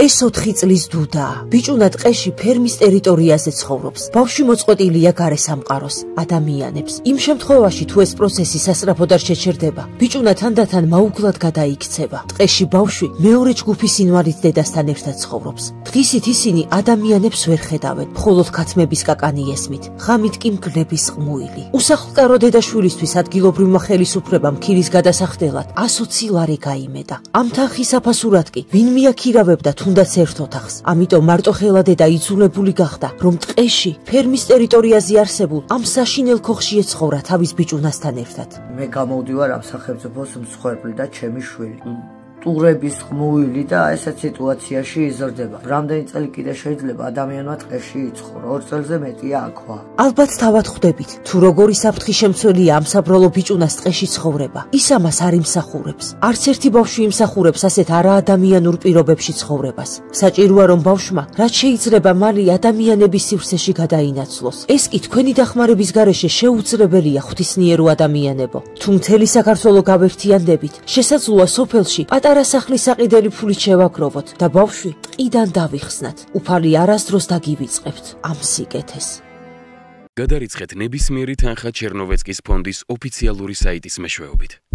ეს 4 წლის დუდაა. ბიჭუნა ტყეში ფერმის ტერიტორიაზე ცხოვრობს. ბავშვი მოწყვეტილია გარე სამყაროს, ადამიანებს. იმ შემთხვევაში, თუ ეს პროცესი სასწრაფოდ არ შეჩერდება, ბიჭუნა თანდათან მაუგლად გადაიქცევა. ტყეში ბავშვი მეორე ჯგუფის ინვალიდ დედასთან ერთად ცხოვრობს. დღისით ისინი ადამიანებს ვერ ხედავენ, მხოლოდ ქათმების კაკანი ესმით, ღამით კი მგლების ყმუილი. უსახლკარო დედაშვილისთვის ადგილობრივმა ხელისუფლებამ ქირის გადასახდელად 120 ლარი გაიმედა. ამ თანხის აფასურად კი ვინ მიაქირავებდა თუნდაც ერთ ოთახს. ამიტომ მარტოხელა დედა იძულებული გახდა, რომ ტყეში ფერმის ტერიტორიაზე არსებულ ამ საშინელ ქოხში ეცხოვრა თავის ბიჭუნასთან ერთად. მე გამოვდივარ ამ სახელმწიფოს მსხვერპლი და ჩემი შვილი. ტურების ყმუილი და ესეთ სიტუაციაში იზრდება. რამდენი წელი კიდე შეიძლება ადამიანმა ტყეში იცხოვრო? 2 წელზე მეტია აქვე. ალბათ თავად ხვდებით, თუ როგორი საფრთხის შემცველია ამ საბრალო ბიჭუნას ტყეში ცხოვრება. ის ამას არ იმსახურებს. არც ერთი ბავშვი იმსახურებს ასეთ არაადამიანურ პირობებში ცხოვრებას. საჭიროა რომ ბავშვმა რაც შეიძლება მალე ადამიანების სივრცეში გადაინაცვლოს. ეს კი თქვენი დახმარების გარეშე შეუძლებელია ღვთისმიერო ადამიანებო. თუ მთელი საქართველო გავერთიანდებით, შესაძლოა სოფელში პატარა სახლის საყიდელი ფულით შევაგროვოთ და ბავშვი ტყიდან დავიხსნათ. უფალი არასდროს დაგივიწყებთ ამ სიკეთეს. გადარიცხეთ ნებისმიერი თანხა ჩერნოვეცკის ფონდის ოფიციალური საიტის მეშვეობით.